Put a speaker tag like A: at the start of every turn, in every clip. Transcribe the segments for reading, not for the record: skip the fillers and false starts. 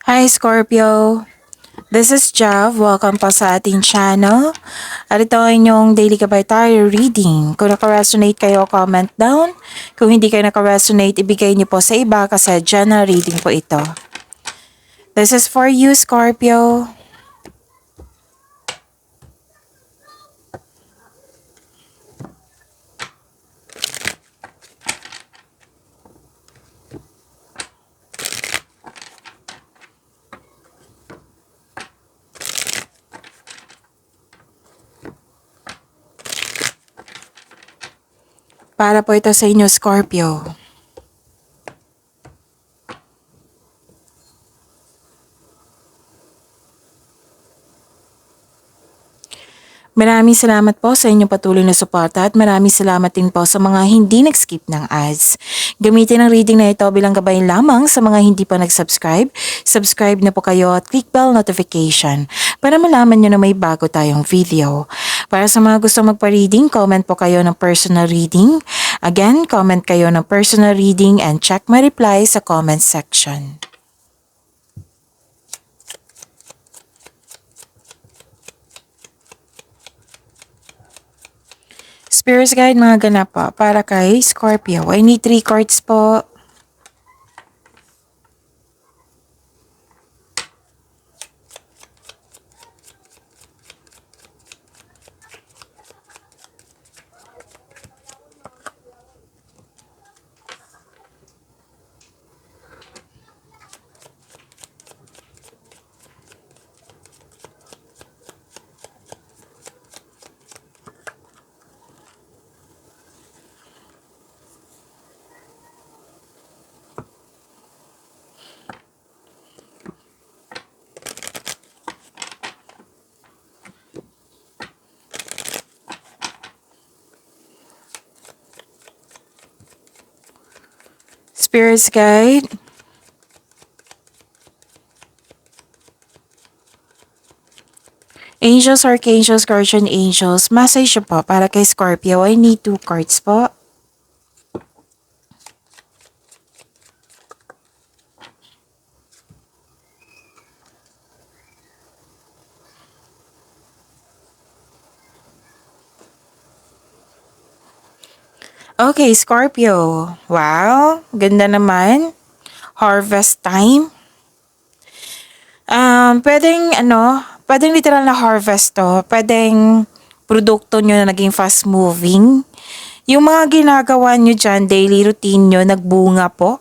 A: Hi Scorpio! This is Jav. Welcome po sa ating channel. At ito ang inyong daily gabay tarot reading. Kung naka-resonate kayo, comment down. Kung hindi kayo naka-resonate, ibigay niyo po sa iba kasi general reading po ito. This is for you, Scorpio. Para po ito sa inyo, Scorpio. Maraming salamat po sa inyong patuloy na suporta at maraming salamat din po sa mga hindi nag-skip ng ads. Gamitin ang reading na ito bilang gabay lamang sa mga hindi pa nag-subscribe. Subscribe na po kayo at click bell notification para malaman nyo na may bago tayong video. Para sa mga gusto magpa-reading, comment po kayo ng personal reading. Again, comment kayo ng personal reading and check my reply sa comment section. Spirits Guide mga ganap po para kay Scorpio. I need 3 cards po. Spirits Guide. Angels, Archangels, Guardian Angels. Message po para kay Scorpio. I need 2 cards po. Okay, Scorpio. Wow, ganda naman. Harvest time. Pwedeng literal na harvest to. Pwedeng produkto nyo na naging fast moving. Yung mga ginagawa nyo dyan, daily routine nyo, nagbunga po.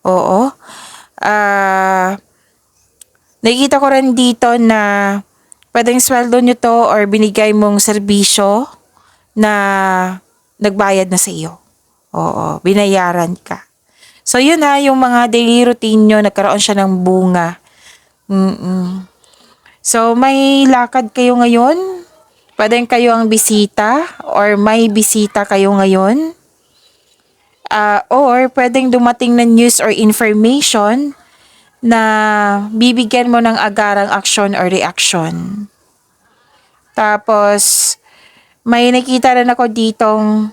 A: Oo. Nakikita ko rin dito na pwedeng sweldo nyo to or binigay mong serbisyo na nagbayad na sa iyo. Oo, binayaran ka. So yun ha, yung mga daily routine nyo, nagkaroon siya ng bunga. So may lakad kayo ngayon. Pwedeng kayo ang bisita or may bisita kayo ngayon. Or pwedeng dumating na news or information na bibigyan mo ng agarang aksyon or reaction. Tapos, may nakita rin ako ditong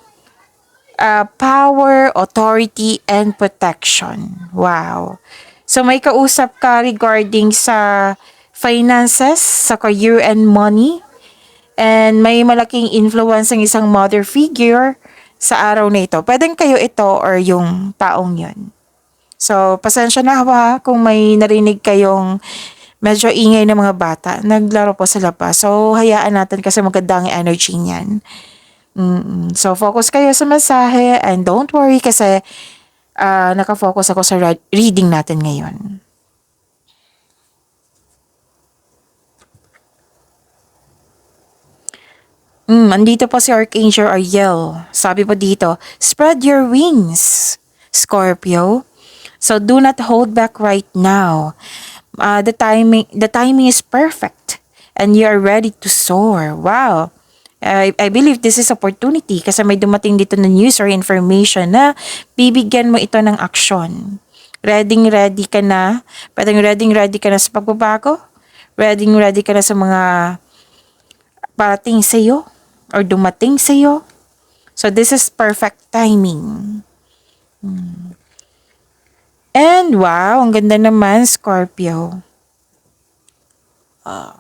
A: power, authority, and protection. Wow. So, may kausap ka regarding sa finances, sa career and money. And may malaking influence ng isang mother figure sa araw na ito. Pwedeng kayo ito or yung taong yun. So, pasensya na ha kung may narinig kayong medyo ingay ng mga bata. Naglaro po sa labas. So, hayaan natin kasi maganda ang energy niyan. So, focus kayo sa mensahe and don't worry kasi nakafocus ako sa reading natin ngayon. Andito po si Archangel Ariel. Sabi po dito, spread your wings, Scorpio. So, do not hold back right now. The timing is perfect and you are ready to soar. Wow. I believe this is opportunity kasi may dumating dito na news or information na bibigyan mo ito ng aksyon. Ready ka na. Pwedeng ready ka na sa pagbabago. Ready ka na sa mga parating sa iyo or dumating sa iyo. So this is perfect timing. And wow, ang ganda naman, Scorpio.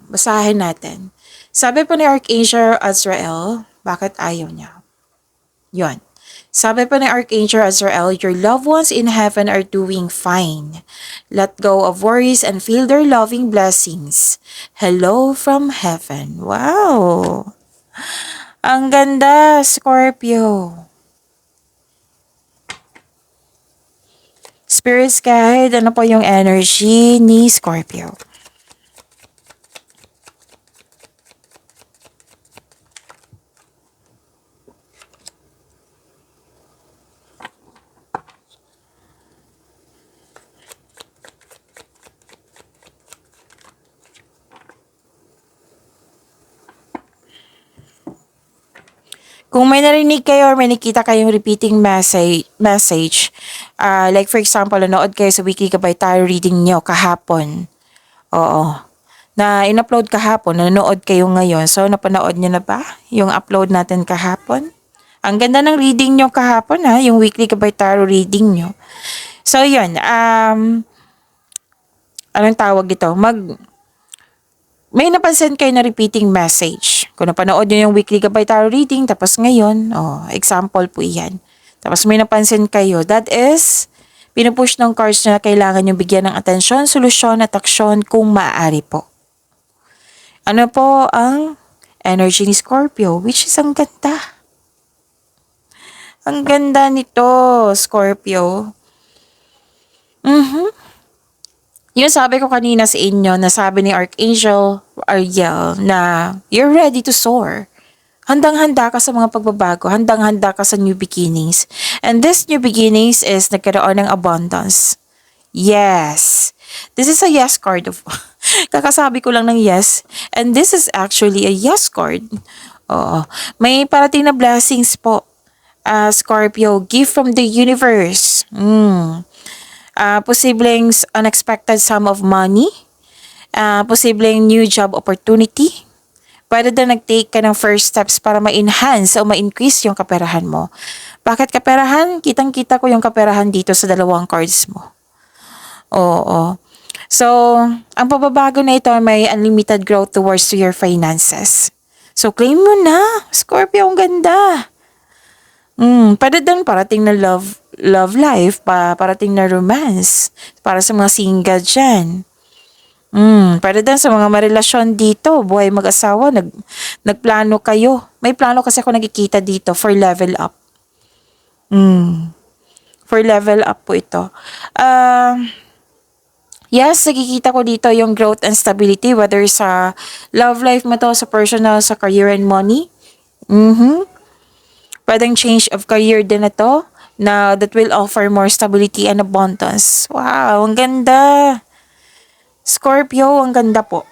A: Basahin natin. Sabi po ni Archangel Azrael, bakit ayaw niya? Yon. Sabi po ni Archangel Azrael, your loved ones in heaven are doing fine. Let go of worries and feel their loving blessings. Hello from heaven. Wow! Ang ganda, Scorpio. Spirits guide, ano po yung energy ni Scorpio? Kung may narinig kayo or may nakita kayong repeating message, like for example, nanood kayo sa weekly gabay tarot reading nyo kahapon. Oo. Na in-upload kahapon, nanood kayo ngayon. So, napanood nyo na ba yung upload natin kahapon? Ang ganda ng reading nyo kahapon ha, yung weekly gabay tarot reading nyo. So, yun. Anong tawag dito? May napansin kayo na repeating message. Kung napanood nyo yung weekly gabay tarot reading, tapos ngayon, example po iyan. Tapos may napansin kayo, that is, pinupush ng cards na kailangan nyo bigyan ng atensyon, solusyon at aksyon kung maaari po. Ano po ang energy ni Scorpio, which is ang ganda. Ang ganda nito, Scorpio. Yung sabi ko kanina sa inyo, na sabi ni Archangel Ariel na you're ready to soar. Handang-handa ka sa mga pagbabago, handang-handa ka sa new beginnings. And this new beginnings is nagkaroon ng abundance. Yes. This is a yes card of kakasabi ko lang ng yes. And this is actually a yes card. Oo. May parating na blessings po. Scorpio, gift from the universe. Posibleng unexpected sum of money, posibleng new job opportunity. Pwede na nag-take ka ng first steps para ma-enhance o ma-increase yung kaperahan mo. Bakit kaperahan? Kitang-kita ko yung kaperahan dito sa dalawang cards mo. Oo. So, ang pababago na ito ay may unlimited growth towards to your finances. So, claim mo na. Scorpio, ang ganda. Pwede din parating na love life, parating na romance, para sa mga single dyan. Pwede din sa mga marelasyon dito, buhay mag-asawa, nagplano kayo. May plano kasi ako nakikita dito for level up. For level up po ito. Yes, nakikita ko dito yung growth and stability, whether sa love life mo to, sa personal, sa career and money. Pwedeng change of career din na to, na that will offer more stability and abundance. Wow, ang ganda. Scorpio, ang ganda po.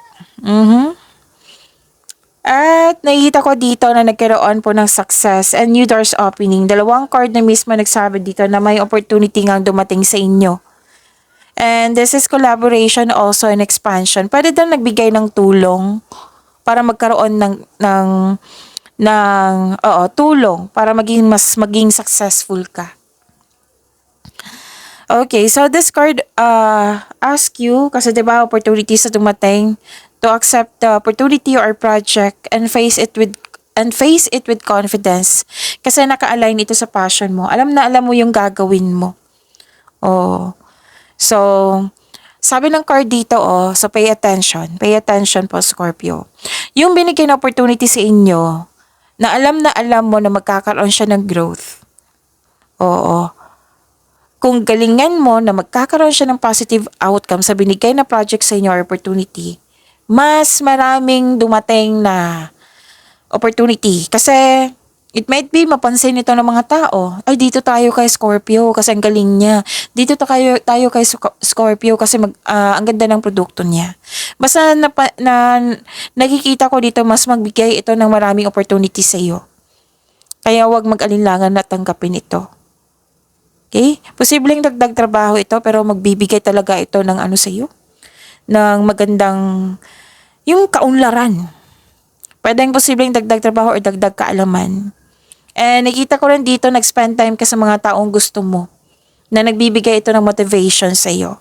A: At nakikita ko dito na nagkaroon po ng success and new doors opening. Dalawang card na mismo nagsabi dito na may opportunity ngang dumating sa inyo. And this is collaboration also and expansion. Pwede din nagbigay ng tulong para magkaroon ng tulong para maging successful ka. Okay, so this card ask you, kasi diba opportunities na dumating, to accept the opportunity or project and face it with confidence. Kasi naka-align ito sa passion mo. Alam mo yung gagawin mo. So, sabi ng card dito, so pay attention. Pay attention po, Scorpio. Yung binigay na opportunity sa inyo, na alam mo na magkakaroon siya ng growth. Kung galingan mo na magkakaroon siya ng positive outcome sa binigay na project sa inyo or opportunity, mas maraming dumating na opportunity. Kasi, it might be mapansin ito ng mga tao. Ay, dito tayo kay Scorpio kasi ang galing niya. Dito tayo kay Scorpio kasi ang ganda ng produkto niya. Basta nakikita ko dito, mas magbigay ito ng maraming opportunity sa iyo. Kaya huwag mag-alinlangan na tanggapin ito. Okay? Posibleng dagdag trabaho ito, pero magbibigay talaga ito ng sa iyo, ng magandang, yung kaunlaran. Pwedeng posibleng dagdag trabaho o dagdag kaalaman. And nakita ko rin dito, nag-spend time ka sa mga taong gusto mo. na nagbibigay ito ng motivation sa iyo.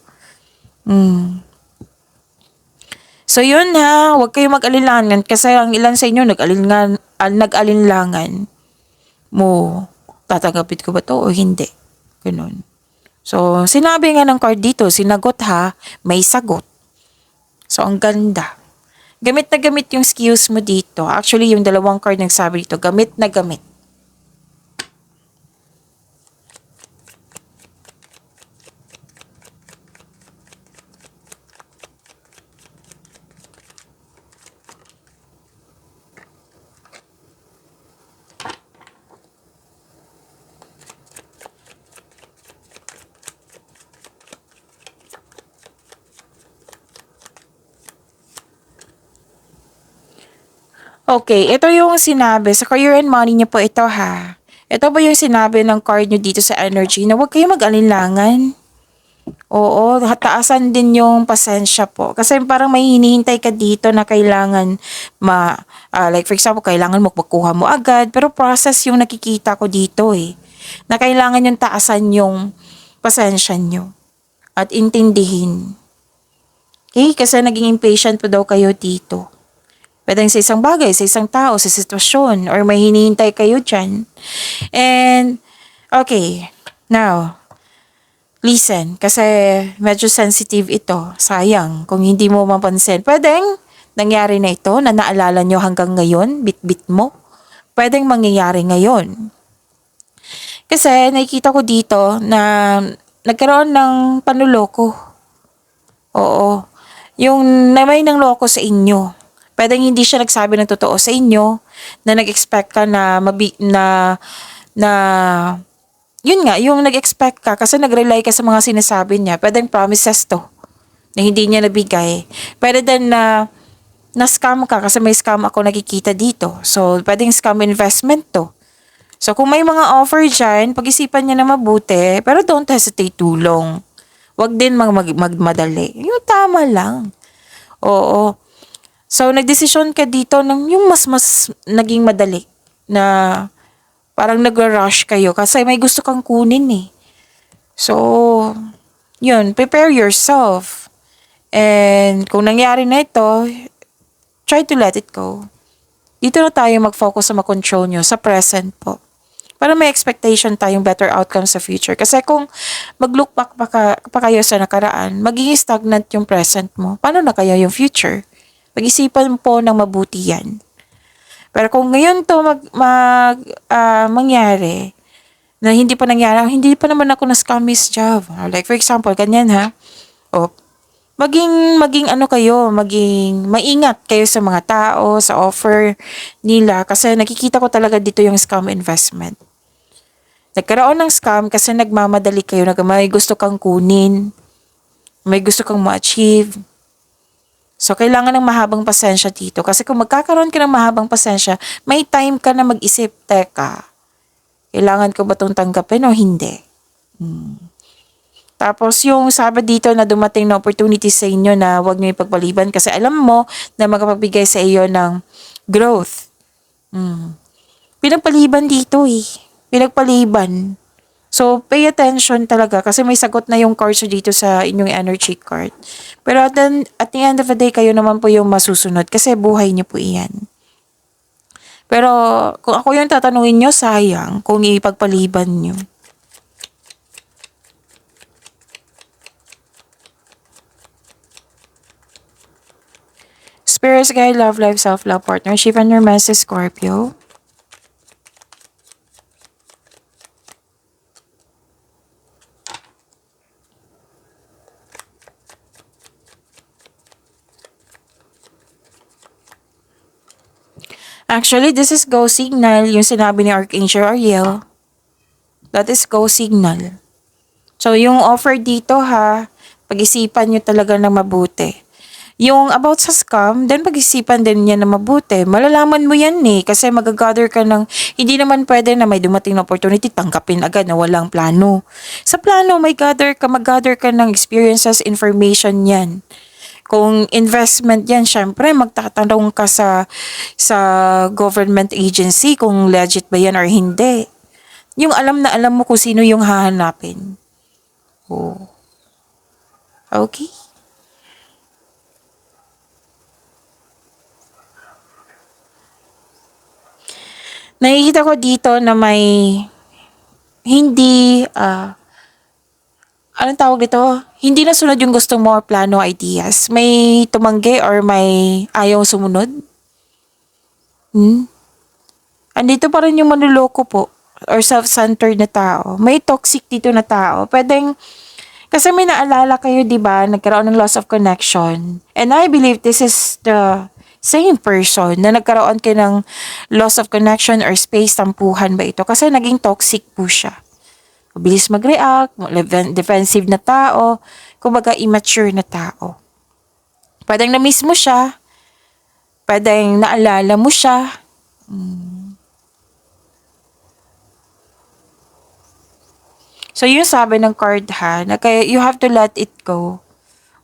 A: So yun ha, huwag kayo mag-alinlangan kasi ang ilan sa inyo nag-alinlangan mo, tatanggapin ko ba to o hindi? Ganun. So, sinabi nga ng card dito, sinagot ha, may sagot. So, ang ganda. Gamit na gamit yung skills mo dito. Actually, yung dalawang card nagsabi dito, gamit na gamit. Okay, ito yung sinabi. Sa career and money niyo po ito ha. Ito ba yung sinabi ng card nyo dito sa energy na huwag kayo mag-alinlangan? Oo, taasan din yung pasensya po. Kasi parang may hinihintay ka dito na kailangan like for example, kailangan mo pagkuha mo agad. Pero process yung nakikita ko dito eh. Na kailangan yung taasan yung pasensya nyo. At intindihin. Okay, kasi naging impatient po daw kayo dito. Pwedeng sa isang bagay, sa isang tao, sa sitwasyon, or may hinihintay kayo dyan. And, okay, now, listen, kasi medyo sensitive ito. Sayang, kung hindi mo mapansin. Pwedeng nangyari na ito na naalala nyo hanggang ngayon, bit-bit mo. Pwedeng mangyayari ngayon. Kasi nakikita ko dito na nagkaroon ng panluloko. Oo. Yung may nang loko sa inyo. Pwedeng hindi siya nagsabi ng totoo sa inyo na nag-expect ka na yun nga, yung nag-expect ka kasi nag-rely ka sa mga sinasabi niya. Pwedeng promises to na hindi niya nabigay. Pwede din na scam ka kasi may scam ako nakikita dito. So, pwedeng scam investment to. So, kung may mga offer dyan, pag-isipan niya na mabuti, pero don't hesitate too long. Huwag din magmadali. Yung tama lang. Oo. So, nagdesisyon ka dito ng yung mas naging madali na parang nag-rush kayo kasi may gusto kang kunin eh. So, yun, prepare yourself. And kung nangyari na ito, try to let it go. Dito na tayo mag-focus sa mag-control nyo sa present po. Para may expectation tayong better outcome sa future. Kasi kung mag-look back pa kayo sa nakaraan, magiging stagnant yung present mo. Paano na kaya yung future? Pag-isipan po ng mabuti yan. Pero kung ngayon to mangyari, na hindi pa nangyari, hindi pa naman ako na-scam Miss Jav. Like for example, ganyan ha. O, maging ano kayo, maging maingat kayo sa mga tao, sa offer nila. Kasi nakikita ko talaga dito yung scam investment. Nagkaroon ng scam kasi nagmamadali kayo, may gusto kang kunin, may gusto kang ma-achieve. So, kailangan ng mahabang pasensya dito. Kasi kung magkakaroon ka ng mahabang pasensya, may time ka na mag-isip, teka, kailangan ko ba itong tanggapin o hindi? Tapos, yung sabi dito na dumating na opportunity sa inyo na huwag nyo ipagpaliban kasi alam mo na magpapagbigay sa iyo ng growth. Pinagpaliban dito eh. Pinagpaliban. So, pay attention talaga kasi may sagot na yung cards dito sa inyong energy card. Pero at the end of the day, kayo naman po yung masusunod kasi buhay niyo po iyan. Pero kung ako yung tatanungin nyo, sayang kung ipagpaliban nyo. Spirits guide, love life, self-love, partnership, and your message, Scorpio. Actually, this is go signal, yung sinabi ni Archangel Ariel. That is go signal. So, yung offer dito ha, pag-isipan nyo talaga ng mabuti. Yung about sa scam, then pag-isipan din niya na mabuti. Malalaman mo yan eh, kasi mag-gather ka ng, hindi naman pwede na may dumating na opportunity, tanggapin agad na walang plano. Sa plano, mag-gather ka ng experiences, information yan. Kung investment yan, syempre magtatanong ka sa government agency kung legit ba yan or hindi. Yung alam na alam mo kung sino yung hahanapin. Oh, okay. Nakikita ko dito na may hindi, anong tawag dito? Hindi nasunod yung gusto mo or plano, ideas. May tumanggi or may ayaw sumunod? Hmm? Andito pa rin yung manloloko po or self-centered na tao. May toxic dito na tao. Pwedeng, kasi may naalala kayo, di ba? Nagkaroon ng loss of connection. And I believe this is the same person na nagkaroon kayo ng loss of connection or space, tampuhan ba ito? Kasi naging toxic po siya. Mabilis mag-react, defensive na tao, kumbaga immature na tao. Pwedeng na-miss mo siya, pwedeng naalala mo siya. So, yung sabi ng card ha, na kaya you have to let it go.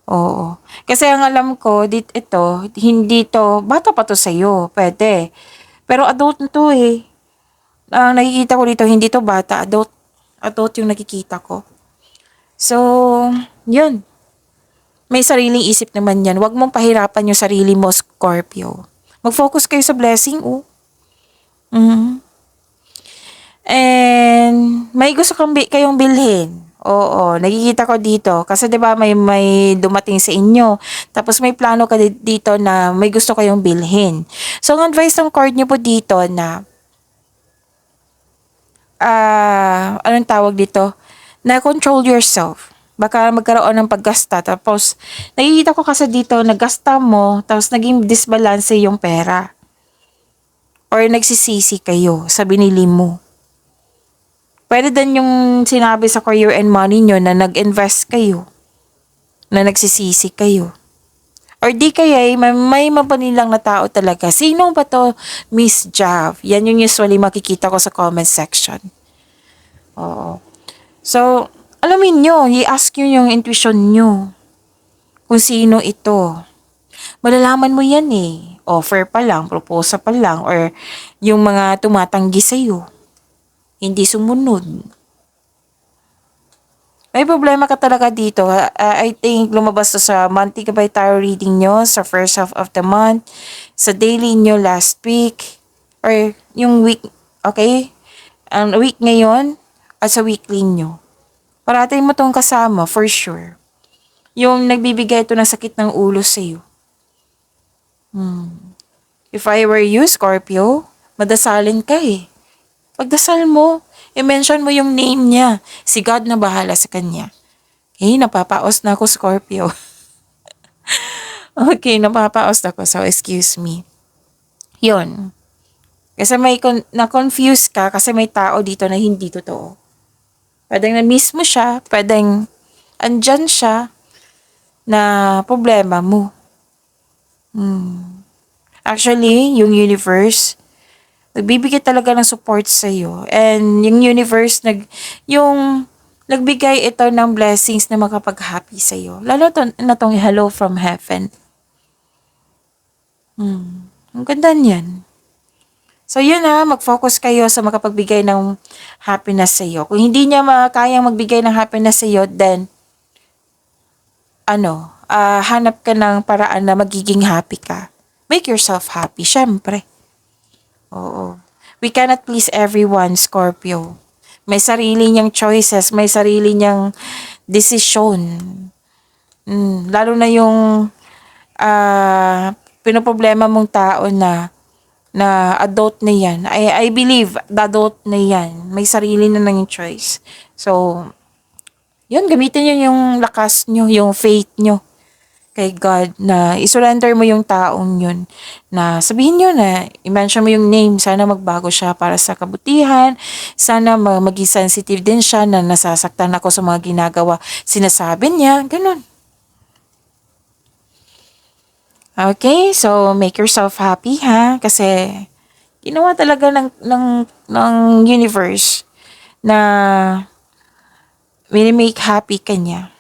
A: Oo. Kasi ang alam ko, ito, hindi to, bata pa to sa'yo, pwede. Pero adult na to eh. Ang nakikita ko dito, hindi to bata, adult. Adult yung nakikita ko. So, yun. May sariling isip naman yan. Huwag mong pahirapan yung sarili mo, Scorpio. Mag-focus kayo sa blessing, oh. Mhm. And may gusto kayong bilhin. Oo, nakikita ko dito. Kasi 'di ba may dumating sa inyo. Tapos may plano ka dito na may gusto kayong bilhin. So, ang advice ng card niyo po dito na anong tawag dito? Na control yourself. Baka magkaroon ng paggasta. Tapos, nakikita ko kasi dito, naggasta mo, tapos naging disbalance yung pera. Or nagsisisi kayo sa binili mo. Pwede din yung sinabi sa career and money nyo na nag-invest kayo. Na nagsisisi kayo. Or di kaya may mapanilang na tao talaga. Sino ba to, Miss Jav? Yan yung usually makikita ko sa comment section. Oo. So, alamin nyo, i-ask nyo yung intuition nyo. Kung sino ito. Malalaman mo yan eh. Offer pa lang, proposal pa lang, or yung mga tumatanggi sa'yo. Hindi sumunod. May problema ka talaga dito. I think lumabas to sa monthly by tarot reading nyo sa first half of the month, sa daily nyo last week, or yung week, okay? Ang week ngayon, at sa weekly nyo. Parating mo tong kasama, for sure. Yung nagbibigay ito ng sakit ng ulo sa'yo. If I were you, Scorpio, madasalin ka eh. Pagdasal mo, i-mention mo yung name niya. Si God na bahala sa kanya. Okay, napapaos na ako, Scorpio. Okay, napapaos na ako, so excuse me. Yun. Kasi na-confuse ka kasi may tao dito na hindi totoo. Pwedeng na-miss mo siya, pwedeng andyan siya na problema mo. Actually, yung universe, nagbibigay talaga ng support sa iyo. And yung universe, yung nagbigay ito ng blessings na makapag-happy sa iyo. Lalo na tong hello from heaven. Ang ganda niyan. So yun mag-focus kayo sa makapagbigay ng happiness sa iyo. Kung hindi niya kayang magbigay ng happiness sa iyo, then hanap ka ng paraan na magiging happy ka. Make yourself happy, syempre. Oo. We cannot please everyone, Scorpio. May sarili niyang choices, may sarili niyang desisyon. Lalo na yung pinoproblema mong tao na adult na yan. I believe the adult na yan. May sarili na ng choice. So, yun, gamitin niyo yung lakas niyo, yung faith niyo kay God na isurrender mo yung taong yun. Na sabihin nyo na, i-mention mo yung name, sana magbago siya para sa kabutihan, sana maging sensitive din siya na nasasaktan ako sa mga ginagawa. Sinasabi niya, ganun. Okay, so make yourself happy kasi ginawa talaga ng universe na make happy ka niya.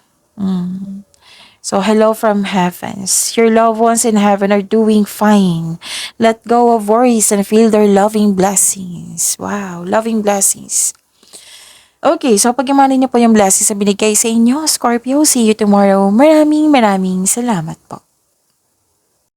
A: So, hello from heavens. Your loved ones in heaven are doing fine. Let go of worries and feel their loving blessings. Wow, loving blessings. Okay, so pag-imanin niyo po yung blessings na binigay sa inyo, Scorpio. See you tomorrow. Maraming salamat po.